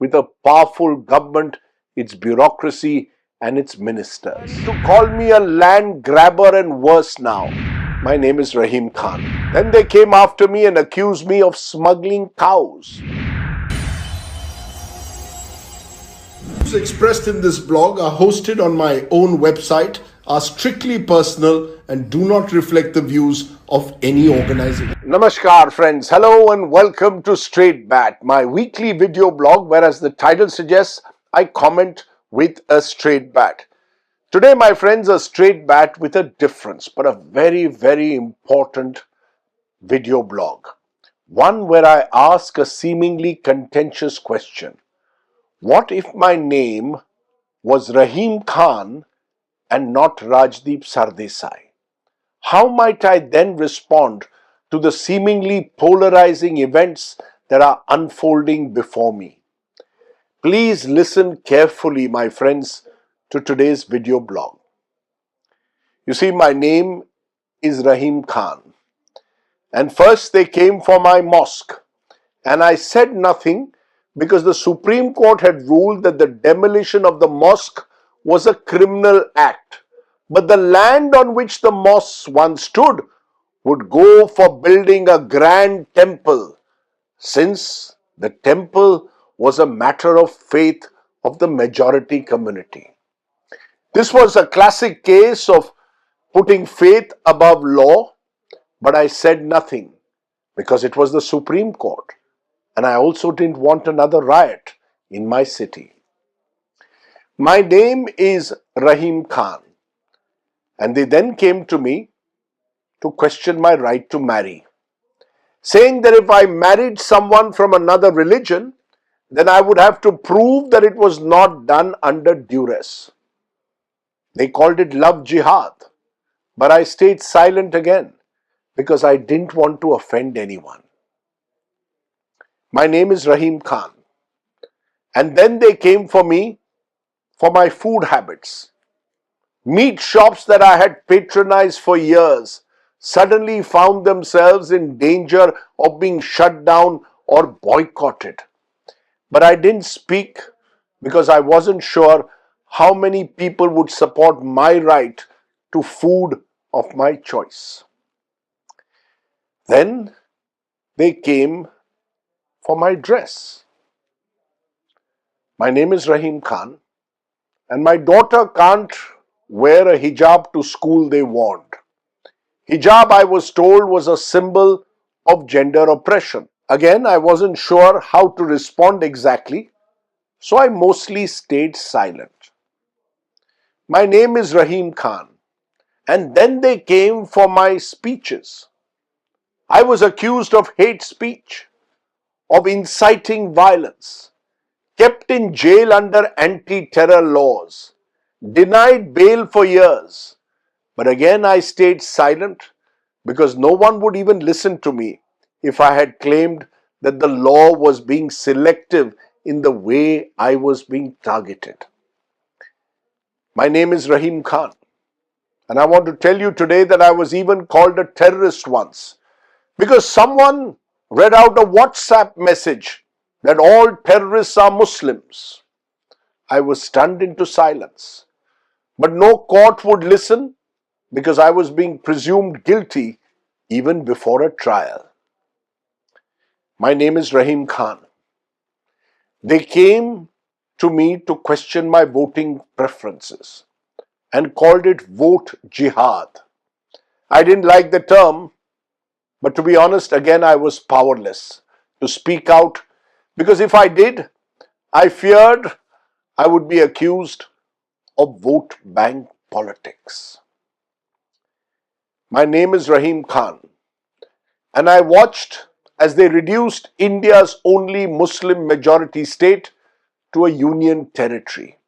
with a powerful government, its bureaucracy, and its ministers. To call me a land grabber and worse now. My name is Rahim Khan. Then they came after me and accused me of smuggling cows. Views expressed in this blog are hosted on my own website, are strictly personal, and do not reflect the views of any organization. Namaskar, friends. Hello and welcome to Straight Bat, my weekly video blog where, as the title suggests, I comment with a straight bat. Today, my friends, a straight bat with a difference, but a very, very important video blog. One where I ask a seemingly contentious question. What if my name was Rahim Khan and not Rajdeep Sardesai? How might I then respond to the seemingly polarizing events that are unfolding before me? Please listen carefully, my friends, to today's video blog. You see, my name is Rahim Khan, and first they came for my mosque, and I said nothing because the Supreme Court had ruled that the demolition of the mosque was a criminal act, but the land on which the mosque once stood would go for building a grand temple, since the temple was a matter of faith of the majority community. This was a classic case of putting faith above law, but I said nothing because it was the Supreme Court, and I also didn't want another riot in my city. My name is Rahim Khan, and they then came to me to question my right to marry, saying that if I married someone from another religion, then I would have to prove that it was not done under duress. They called it love jihad, but I stayed silent again because I didn't want to offend anyone. My name is Rahim Khan, and then they came for me for my food habits. Meat shops that I had patronized for years suddenly found themselves in danger of being shut down or boycotted. But I didn't speak because I wasn't sure how many people would support my right to food of my choice. Then they came for my dress. My name is Rahim Khan, and my daughter can't wear a hijab to school, they warned. Hijab, I was told, was a symbol of gender oppression. Again, I wasn't sure how to respond exactly, so I mostly stayed silent. My name is Rahim Khan, and then they came for my speeches. I was accused of hate speech, of inciting violence, kept in jail under anti-terror laws, denied bail for years. But again, I stayed silent because no one would even listen to me if I had claimed that the law was being selective in the way I was being targeted. My name is Rahim Khan, and I want to tell you today that I was even called a terrorist once because someone read out a WhatsApp message that all terrorists are Muslims. I was stunned into silence, but no court would listen because I was being presumed guilty even before a trial. My name is Rahim Khan. They came to me to question my voting preferences and called it vote jihad. I didn't like the term, but to be honest, again, I was powerless to speak out because if I did, I feared I would be accused of vote bank politics. My name is Rahim Khan, and I watched as they reduced India's only Muslim majority state to a union territory.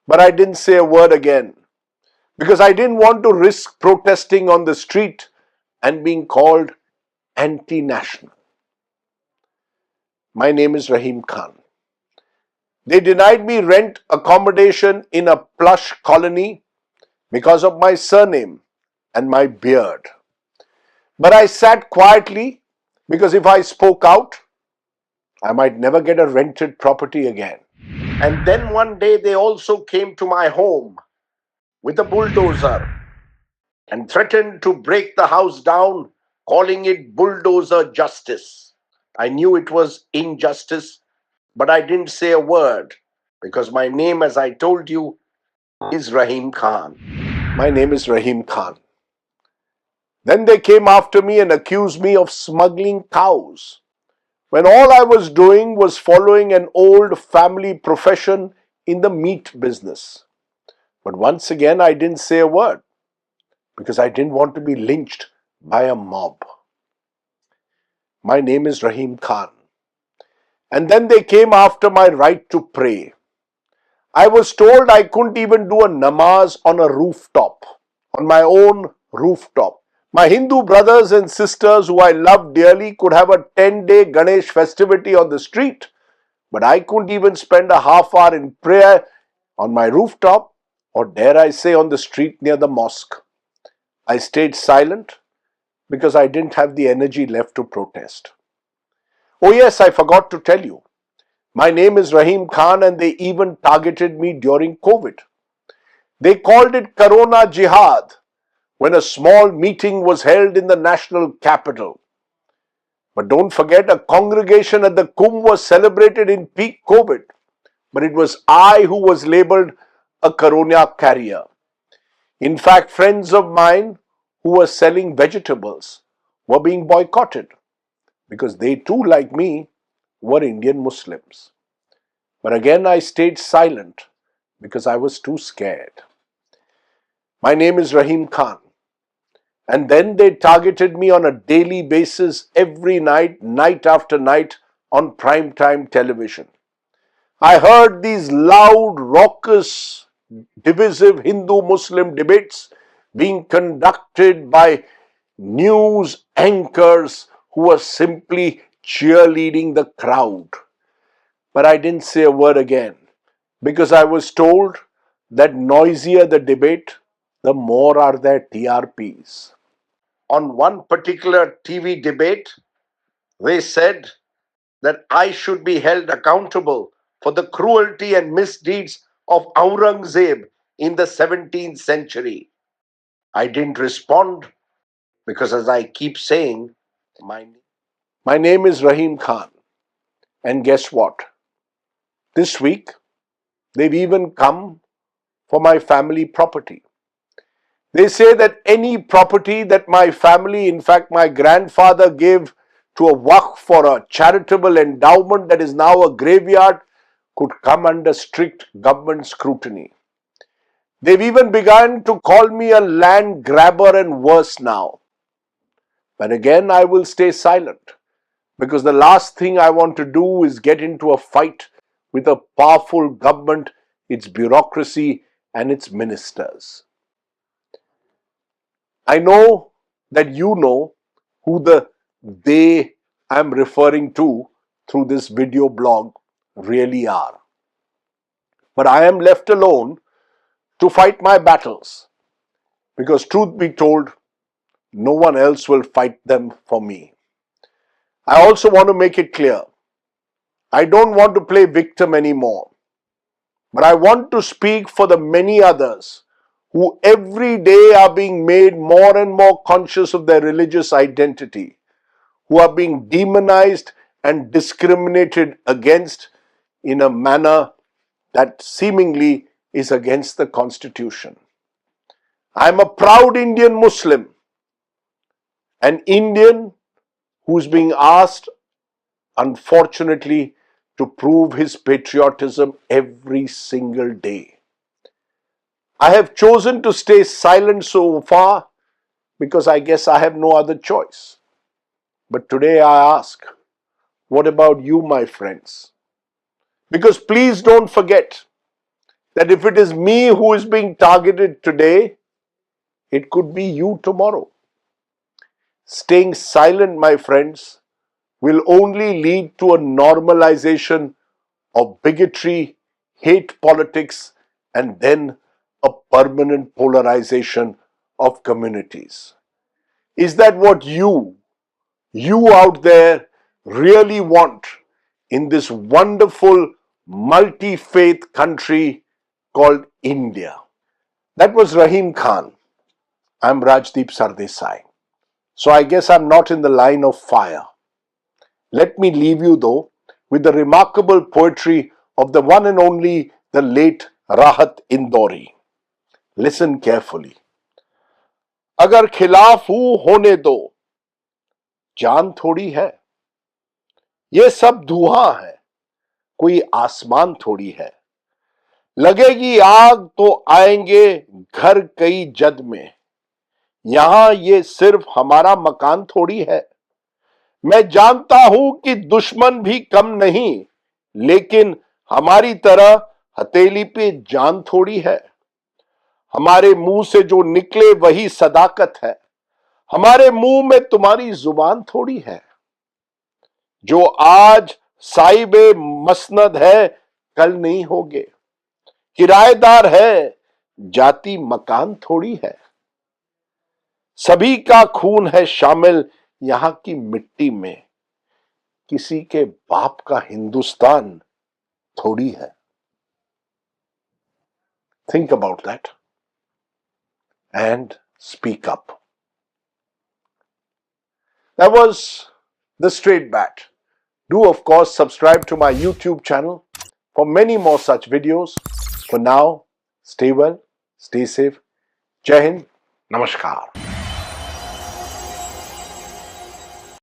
But I didn't say a word again because I didn't want to risk protesting on the street and being called anti-national. My name is Rahim Khan. They denied me rent accommodation in a plush colony because of my surname and my beard. But I sat quietly because if I spoke out, I might never get a rented property again. And then one day they also came to my home with a bulldozer and threatened to break the house down, calling it bulldozer justice. I knew it was injustice, but I didn't say a word because my name, as I told you, is Rahim Khan. My name is Rahim Khan. Then they came after me and accused me of smuggling cows, when all I was doing was following an old family profession in the meat business. But once again, I didn't say a word because I didn't want to be lynched by a mob. My name is Rahim Khan. And then they came after my right to pray. I was told I couldn't even do a namaz on a rooftop, on my own rooftop. My Hindu brothers and sisters who I love dearly could have a 10-day Ganesh festivity on the street, but I couldn't even spend a half hour in prayer on my rooftop, or dare I say on the street near the mosque. I stayed silent because I didn't have the energy left to protest. Oh yes, I forgot to tell you. My name is Rahim Khan and they even targeted me during COVID. They called it Corona Jihad when a small meeting was held in the national capital. But don't forget, a congregation at the Kumbh was celebrated in peak COVID. But it was I who was labelled a Corona carrier. In fact, friends of mine who were selling vegetables were being boycotted because they too, like me, were Indian Muslims. But again, I stayed silent because I was too scared. My name is Rahim Khan. And then they targeted me on a daily basis every night, night after night on primetime television. I heard these loud, raucous, divisive Hindu-Muslim debates being conducted by news anchors who were simply cheerleading the crowd. But I didn't say a word again because I was told that noisier the debate, the more are their TRPs. On one particular TV debate, they said that I should be held accountable for the cruelty and misdeeds of Aurangzeb in the 17th century. I didn't respond because, as I keep saying, my name is Rahim Khan. And guess what? This week, they've even come for my family property. They say that any property that my family, in fact my grandfather, gave to a waqf for a charitable endowment that is now a graveyard could come under strict government scrutiny. They've even begun to call me a land grabber and worse now. But again, I will stay silent because the last thing I want to do is get into a fight with a powerful government, its bureaucracy and its ministers. I know that you know who the they I'm referring to through this video blog really are. But I am left alone to fight my battles because, truth be told, no one else will fight them for me. I also want to make it clear, I don't want to play victim anymore, but I want to speak for the many others who every day are being made more and more conscious of their religious identity, who are being demonized and discriminated against in a manner that seemingly is against the Constitution. I am a proud Indian Muslim, an Indian who's being asked, unfortunately, to prove his patriotism every single day. I have chosen to stay silent so far because I guess I have no other choice. But today I ask, what about you, my friends? Because please don't forget that if it is me who is being targeted today, it could be you tomorrow. Staying silent, my friends, will only lead to a normalization of bigotry, hate politics, and then a permanent polarization of communities. Is that what you out there really want? in this wonderful multi-faith country called India. That was Rahim Khan. I'm Rajdeep Sardesai. So I guess I'm not in the line of fire. Let me leave you though with the remarkable poetry of the one and only the late Rahat Indori. Listen carefully. अगर खिलाफ हूं होने दो, जान थोड़ी है, ये सब धुआं है, कोई आसमान थोड़ी है, लगेगी आग तो आएंगे घर कई जद में, यहां ये सिर्फ हमारा मकान थोड़ी है। मैं जानता हूं कि दुश्मन भी कम नहीं, लेकिन हमारी तरह हथेली पे जान थोड़ी है। हमारे मुंह से जो निकले वही सदाकत है, हमारे मुंह में तुम्हारी जुबान थोड़ी है। जो आज साहिबे मसनद है कल नहीं होगे, किराएदार है जाति मकान थोड़ी है। सभी का खून है शामिल यहां की मिट्टी में, किसी के बाप का हिंदुस्तान थोड़ी है। Think about that and speak up. That was the Straight Bat. Do of course subscribe to my YouTube channel for many more such videos. For now, stay well, stay safe. Jai Hind, Namaskar.